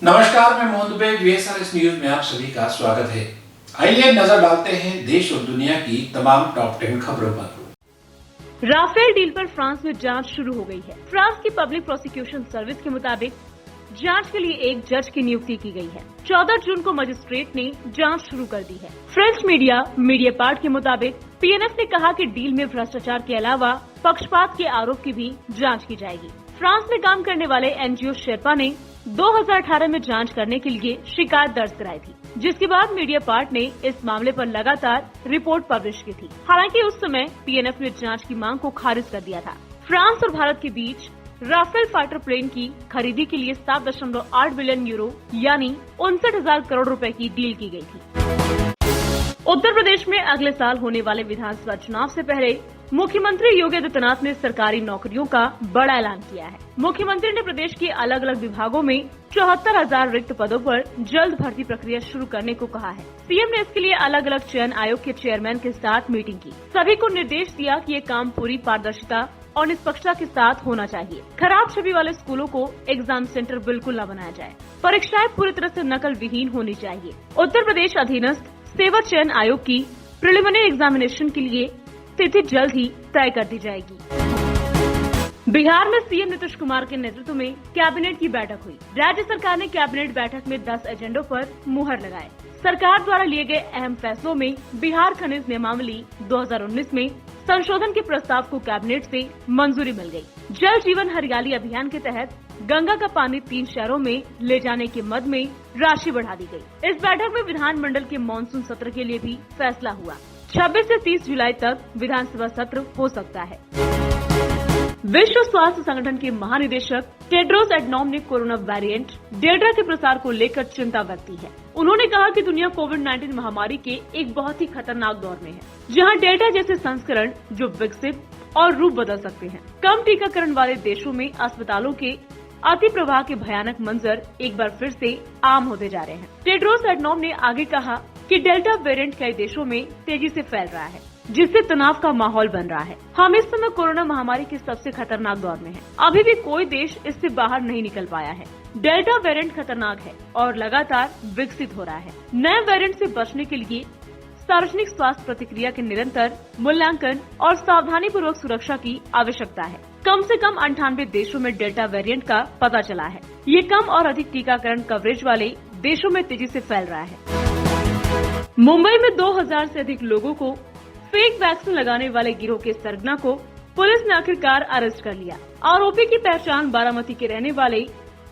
नमस्कार, मैं Mohan Dubey. VSRS news में आप सभी का स्वागत है। आइए नजर डालते हैं देश और दुनिया की तमाम टॉप 10 खबरों पर। राफेल डील पर फ्रांस में जांच शुरू हो गई है। फ्रांस की पब्लिक प्रोसिक्यूशन सर्विस के मुताबिक जांच के लिए एक जज की नियुक्ति की गई है। 14 जून को मजिस्ट्रेट ने जांच शुरू कर दी है। फ्रेंच मीडिया के मुताबिक PNF ने कहा कि डील में भ्रष्टाचार के अलावा पक्षपात के आरोप की भी जांच की जाएगी। फ्रांस में काम करने वाले NGO शेरपा ने 2018 में जांच करने के लिए शिकायत दर्ज कराई थी, जिसके बाद मीडियापार्ट ने इस मामले पर लगातार रिपोर्ट पब्लिश की थी। हालांकि उस समय PNF ने जांच की मांग को खारिज कर दिया था। फ्रांस और भारत के बीच राफेल फाइटर प्लेन की खरीदी के लिए 7.8 बिलियन यूरो यानी 59,000 करोड़ रुपए की डील की गई थी। उत्तर प्रदेश में अगले साल होने वाले विधानसभा चुनाव से पहले मुख्यमंत्री योगी आदित्यनाथ ने सरकारी नौकरियों का बड़ा ऐलान किया है। मुख्यमंत्री ने प्रदेश के अलग अलग विभागों में 74,000 रिक्त पदों पर जल्द भर्ती प्रक्रिया शुरू करने को कहा है। सीएम ने इसके लिए अलग अलग चयन आयोग के चेयरमैन के साथ मीटिंग की। सभी को निर्देश दिया कि ये काम पूरी पारदर्शिता और निष्पक्षता के साथ होना चाहिए। खराब छवि वाले स्कूलों को एग्जाम सेंटर बिल्कुल न बनाया जाए। परीक्षाएं पूरी तरह से नकल विहीन होनी चाहिए। उत्तर प्रदेश अधीनस्थ सेवा चयन आयोग की प्रिलिमिनरी एग्जामिनेशन के लिए तिथि जल्द ही तय कर दी जाएगी। बिहार में सीएम नीतीश कुमार के नेतृत्व में कैबिनेट की बैठक हुई। राज्य सरकार ने कैबिनेट बैठक में 10 एजेंडों पर मुहर लगाए। सरकार द्वारा लिए गए अहम फैसलों में बिहार खनिज नियमावली 2019 में संशोधन के प्रस्ताव को कैबिनेट से मंजूरी मिल गई। जल जीवन हरियाली अभियान के तहत गंगा का पानी 3 शहरों में ले जाने के मद में राशि बढ़ा दी गई। इस बैठक में विधानमंडल के मानसून सत्र के लिए भी फैसला हुआ। 26 से 30 जुलाई तक विधानसभा सत्र हो सकता है। विश्व स्वास्थ्य संगठन के महानिदेशक टेड्रोस एडनॉम ने कोरोना वेरिएंट डेल्टा के प्रसार को लेकर चिंता व्यक्त की है। उन्होंने कहा कि दुनिया कोविड-19 महामारी के एक बहुत ही खतरनाक दौर में है, जहां डेल्टा जैसे संस्करण जो विकसित और रूप बदल सकते हैं। कम टीकाकरण वाले देशों में अस्पतालों के अति प्रवाह के भयानक मंजर एक बार फिर से आम होते जा रहे हैं। टेड्रोस एडनॉम ने आगे कहा कि डेल्टा वेरिएंट कई देशों में तेजी से फैल रहा है, जिससे तनाव का माहौल बन रहा है। हम इस समय कोरोना महामारी के सबसे खतरनाक दौर में हैं। अभी भी कोई देश इससे बाहर नहीं निकल पाया है। डेल्टा वेरिएंट खतरनाक है और लगातार विकसित हो रहा है। नए वेरिएंट से बचने के लिए सार्वजनिक स्वास्थ्य प्रतिक्रिया के निरंतर मूल्यांकन और सावधानी पूर्वक सुरक्षा की आवश्यकता है। कम से कम 98 देशों में डेल्टा वेरिएंट का पता चला है। ये कम और अधिक टीकाकरण कवरेज वाले देशों में तेजी से फैल रहा है। मुंबई में 2000 से अधिक लोगों को फेक वैक्सीन लगाने वाले गिरोह के सरगना को पुलिस ने आखिरकार अरेस्ट कर लिया। आरोपी की पहचान बारामती के रहने वाले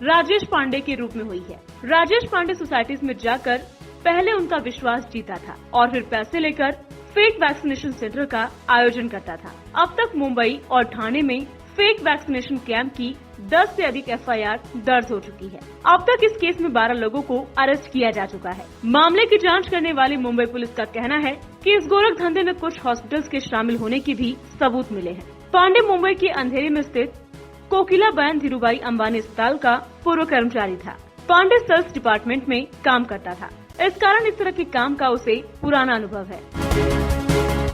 राजेश पांडे के रूप में हुई है। राजेश पांडे सोसाइटीज में जाकर पहले उनका विश्वास जीता था और फिर पैसे लेकर फेक वैक्सीनेशन सेंटर का आयोजन करता था। अब तक मुंबई और ठाणे में फेक वैक्सीनेशन कैंप की 10 से अधिक FIR दर्ज हो चुकी है। अब तक इस केस में 12 लोगों को अरेस्ट किया जा चुका है। मामले की जांच करने वाली मुंबई पुलिस का कहना है कि इस गोरख धंधे में कुछ हॉस्पिटल्स के शामिल होने के भी सबूत मिले हैं। पांडे मुंबई के अंधेरे में स्थित कोकिलाबेन धीरूभाई अंबानी अस्पताल का पूर्व कर्मचारी था। पांडे सेल्स डिपार्टमेंट में काम करता था। इस कारण इस तरह के काम का उसे पुराना अनुभव है।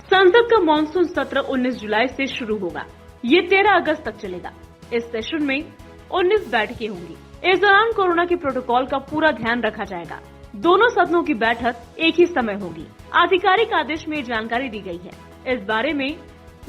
संसद का मानसून सत्र 19 जुलाई से शुरू होगा। ये 13 अगस्त तक चलेगा। इस सेशन में 19 बैठकें होंगी। इस दौरान कोरोना के प्रोटोकॉल का पूरा ध्यान रखा जाएगा। दोनों सदनों की बैठक एक ही समय होगी। आधिकारिक आदेश में जानकारी दी गई है। इस बारे में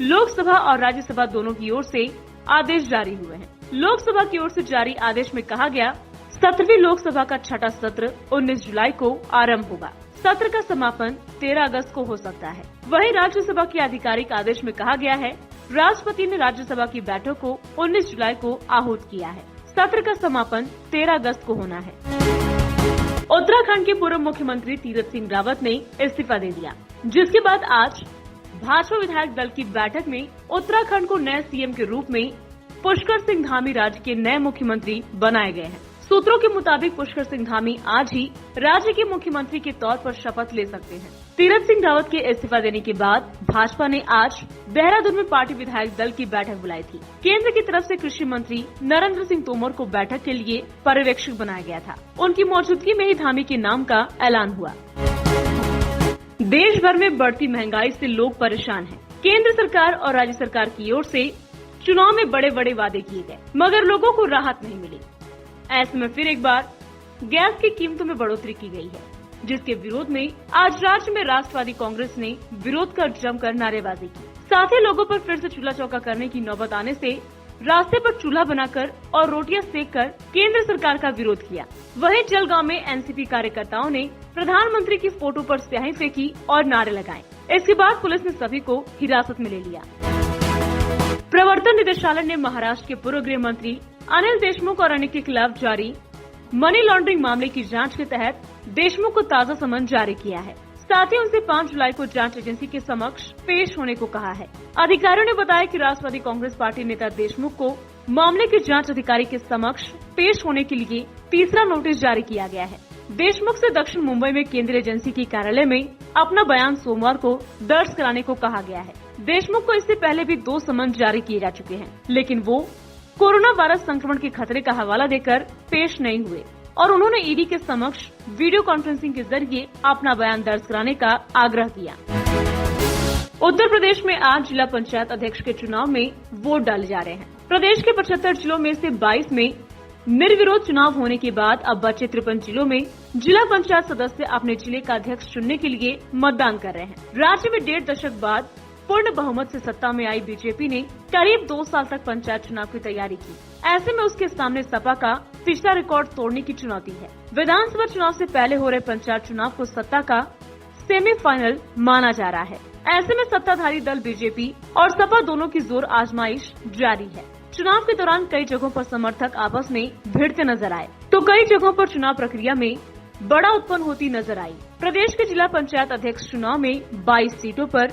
लोकसभा और राज्यसभा दोनों की ओर से आदेश जारी हुए हैं। लोकसभा की ओर से जारी आदेश में कहा गया 17वीं लोकसभा का छठा सत्र 19 जुलाई को आरंभ होगा। सत्र का समापन 13 अगस्त को हो सकता है। वहीं राज्यसभा के आधिकारिक आदेश में कहा गया है राष्ट्रपति ने राज्यसभा की बैठक को 19 जुलाई को आहूत किया है। सत्र का समापन 13 अगस्त को होना है। उत्तराखंड के पूर्व मुख्यमंत्री तीरथ सिंह रावत ने इस्तीफा दे दिया, जिसके बाद आज भाजपा विधायक दल की बैठक में उत्तराखंड को नए सीएम के रूप में पुष्कर सिंह धामी राज्य के नए मुख्यमंत्री बनाए गए हैं। सूत्रों के मुताबिक पुष्कर सिंह धामी आज ही राज्य के मुख्यमंत्री के तौर पर शपथ ले सकते हैं। तीरथ सिंह रावत के इस्तीफा देने के बाद भाजपा ने आज देहरादून में पार्टी विधायक दल की बैठक बुलाई थी। केंद्र की तरफ से कृषि मंत्री नरेंद्र सिंह तोमर को बैठक के लिए पर्यवेक्षक बनाया गया था। उनकी मौजूदगी में ही धामी के नाम का ऐलान हुआ। देश भर में बढ़ती महंगाई से लोग परेशान हैं। केंद्र सरकार और राज्य सरकार की ओर से चुनाव में बड़े बड़े वादे किए गए, मगर लोगों को राहत नहीं मिली। ऐसे में फिर एक बार गैस की कीमतों में बढ़ोतरी की गई है, जिसके विरोध में आज राज्य में राष्ट्रवादी कांग्रेस ने विरोध कर जमकर नारेबाजी की। साथ ही लोगों पर फिर से चूल्हा चौका करने की नौबत आने से रास्ते पर चूल्हा बनाकर और रोटियां सेककर केंद्र सरकार का विरोध किया। वहीं जलगांव में एनसीपी कार्यकर्ताओं ने प्रधानमंत्री की फोटो पर स्याही फेंकी और नारे लगाए। इसके बाद पुलिस ने सभी को हिरासत में ले लिया। प्रवर्तन निदेशालय ने महाराष्ट्र के पूर्व गृह मंत्री अनिल देशमुख और अन्य के खिलाफ जारी मनी लॉन्ड्रिंग मामले की जांच के तहत देशमुख को ताज़ा समन जारी किया है। साथ ही उनसे 5 जुलाई को जांच एजेंसी के समक्ष पेश होने को कहा है। अधिकारियों ने बताया कि राष्ट्रवादी कांग्रेस पार्टी नेता देशमुख को मामले के जांच अधिकारी के समक्ष पेश होने के लिए तीसरा नोटिस जारी किया गया है। देशमुख से दक्षिण मुंबई में केंद्रीय एजेंसी के कार्यालय में अपना बयान सोमवार को दर्ज कराने को कहा गया है। देशमुख को इससे पहले भी 2 समन जारी किए जा चुके हैं, लेकिन वो कोरोना वायरस संक्रमण के खतरे का हवाला देकर पेश नहीं हुए और उन्होंने ईडी के समक्ष वीडियो कॉन्फ्रेंसिंग के जरिए अपना बयान दर्ज कराने का आग्रह किया। उत्तर प्रदेश में आज जिला पंचायत अध्यक्ष के चुनाव में वोट डाले जा रहे हैं। प्रदेश के 75 जिलों में से 22 में निर्विरोध चुनाव होने के बाद अब बचे 53 जिलों में जिला पंचायत सदस्य अपने जिले का अध्यक्ष चुनने के लिए मतदान कर रहे हैं। राज्य में 1.5 दशक बाद पूर्ण बहुमत से सत्ता में आई बीजेपी ने करीब 2 साल तक पंचायत चुनाव की तैयारी की। ऐसे में उसके सामने सपा का पिछला रिकॉर्ड तोड़ने की चुनौती है। विधानसभा चुनाव से पहले हो रहे पंचायत चुनाव को सत्ता का सेमीफाइनल माना जा रहा है। ऐसे में सत्ताधारी दल बीजेपी और सपा दोनों की जोर आजमाइश जारी है। चुनाव के दौरान कई जगहों पर समर्थक आपस में भिड़ते नजर आए, तो कई जगहों पर चुनाव प्रक्रिया में बड़ा उत्पन्न होती नजर आई। प्रदेश के जिला पंचायत अध्यक्ष चुनाव में 22 सीटों पर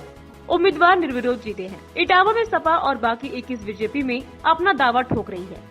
उम्मीदवार निर्विरोध जीते हैं। इटावा में सपा और बाकी 21 बीजेपी में अपना दावा ठोक रही है।